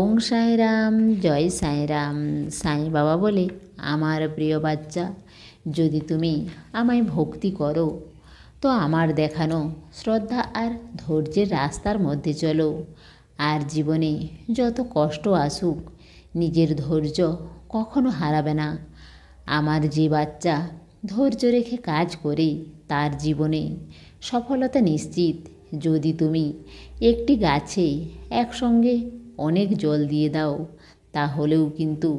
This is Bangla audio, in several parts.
ওং সাই রাম, জয় সাই রাম। সাই বাবা বলে, আমার প্রিয় বাচ্চা, যদি তুমি আমায় ভক্তি করো তো আমার দেখানো শ্রদ্ধা আর ধৈর্যের রাস্তার মধ্যে চলো। আর জীবনে যত কষ্ট আসুক নিজের ধৈর্য কখনো হারাবে না। আমার যে বাচ্চা ধৈর্য রেখে কাজ করে তার জীবনে সফলতা নিশ্চিত। যদি তুমি একটি গাছে একসঙ্গে অনেক জল দিয়ে দাও তাহলেও কিন্তু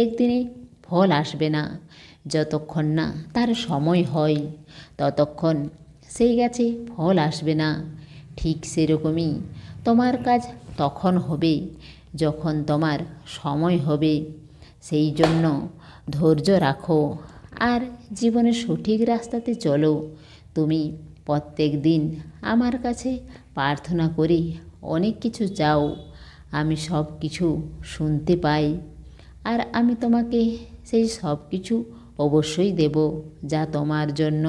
একদিনে ফল আসবে না। যতক্ষণ না তার সময় হয় ততক্ষণ সেই গাছে ফল আসবে না। ঠিক সেরকমই তোমার কাজ তখন হবে যখন তোমার সময় হবে। সেই জন্য ধৈর্য রাখো আর জীবনের সঠিক রাস্তাতে চলো। তুমি প্রত্যেক দিন আমার কাছে প্রার্থনা করে অনেক কিছু চাও, আমি সব কিছু শুনতে পাই আর আমি তোমাকে সেই সব কিছু অবশ্যই দেব যা তোমার জন্য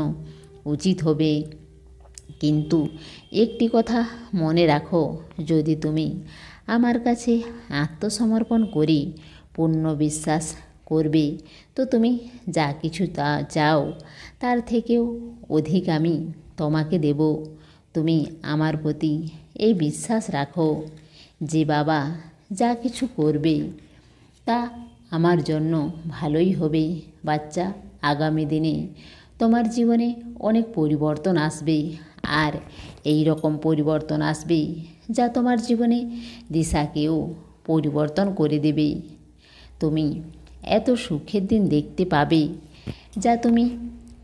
উচিত হবে। কিন্তু একটি কথা মনে রাখো, যদি তুমি আমার কাছে আত্মসমর্পণ করে পূর্ণ বিশ্বাস করবে তো তুমি যা কিছু চাও তার থেকেও অধিক আমি তোমাকে দেব। তুমি আমার প্রতি এই বিশ্বাস রাখো যে বাবা যা কিছু করবে তা আমার জন্য ভালোই হবে। বাচ্চা, আগামী দিনে তোমার জীবনে অনেক পরিবর্তন আসবে আর এই রকম পরিবর্তন আসবে যা তোমার জীবনে দিশাকেও পরিবর্তন করে দেবে। তুমি এত সুখের দিন দেখতে পাবে যা তুমি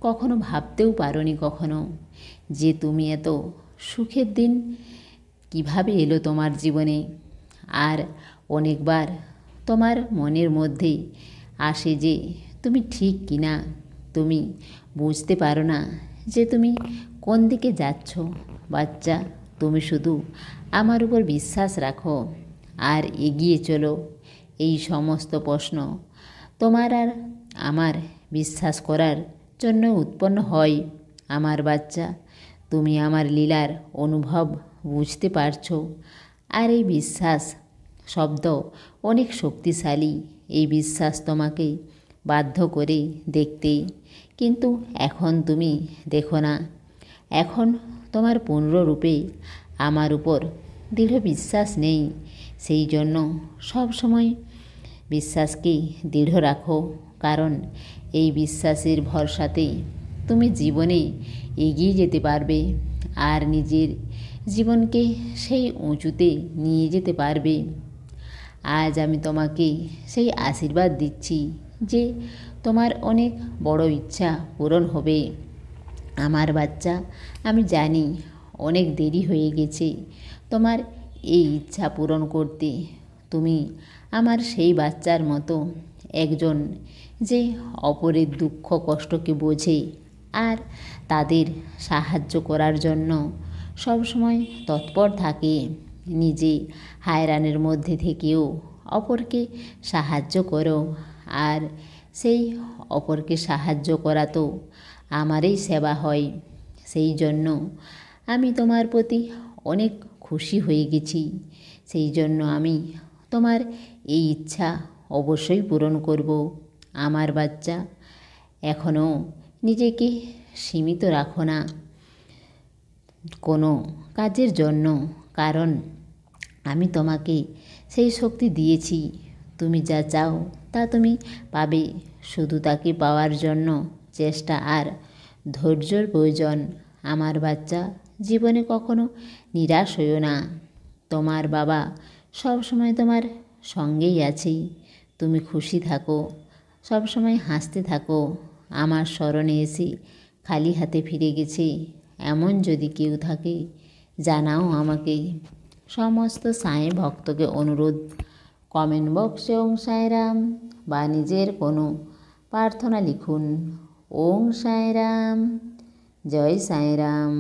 কখনো ভাবতেও পারোনি কখনো, যে তুমি এত সুখের দিন কিভাবে এলো তোমার জীবনে। আর অনেকবার তোমার মনের মধ্যে আসে যে তুমি ঠিক কিনা, তুমি বুঝতে পারো না যে তুমি কোন দিকে যাচ্ছ। বাচ্চা, তুমি শুধু আমার উপর বিশ্বাস রাখো আর এগিয়ে চলো। এই সমস্ত প্রশ্ন তোমার আর আমার বিশ্বাস করার জন্য উৎপন্ন হয়। আমার বাচ্চা, তুমি আমার লীলার অনুভব বুঝতে পারছো আর এই বিশ্বাস শব্দ অনেক শক্তিশালী। এই বিশ্বাস তোমাকে বাধ্য করে দেখতে, কিন্তু এখন তুমি দেখো না। এখন তোমার পূর্ণরূপে আমার উপর দৃঢ় বিশ্বাস নেই। সেই জন্য সব সময় বিশ্বাসকে দৃঢ় রাখো, কারণ এই বিশ্বাসের ভরসাতেই তুমি জীবনে এগিয়ে যেতে পারবে আর নিজের জীবনকে সেই উঁচুতে নিয়ে যেতে পারবে। আজ আমি তোমাকে সেই আশীর্বাদ দিচ্ছি যে তোমার অনেক বড় ইচ্ছা পূরণ হবে। আমার বাচ্চা, আমি জানি অনেক দেরি হয়ে গেছে তোমার এই ইচ্ছা পূরণ করতে। তুমি আমার সেই বাচ্চার মতো একজন যে অপরের দুঃখ কষ্টকে বোঝে আর তাদের সাহায্য করার জন্য সবসময় তৎপর থাকে। নিজে হায়রানের মধ্যে থেকেও অপরকে সাহায্য করো আর সেই অপরকে সাহায্য করা তো আমারই সেবা হয়। সেই জন্য আমি তোমার প্রতি অনেক খুশি হয়ে গেছি। সেই জন্য আমি তোমার এই ইচ্ছা অবশ্যই পূরণ করব। আমার বাচ্চা, এখনও নিজেকে সীমিত রাখো না কোনো কাজের জন্য, কারণ আমি তোমাকে সেই শক্তি দিয়েছি। তুমি যা চাও তা তুমি পাবে, শুধু তাকে পাওয়ার জন্য চেষ্টা আর ধৈর্যর প্রয়োজন। আমার বাচ্চা, জীবনে কখনো নিরাশ হইও না। তোমার বাবা সবসময় তোমার সঙ্গেই আছে। তুমি খুশি থাকো, সবসময় হাসতে থাকো। আমার স্মরণে এসে খালি হাতে ফিরে গেছে এমন যদি কেউ থাকে জানাও আমাকে। সমস্ত সাঁই ভক্তকে অনুরোধ, কমেন্ট বক্সে ওং সাই রাম বা নিজের কোনো প্রার্থনা লিখুন। ওং সাই রাম, জয় সাই রাম।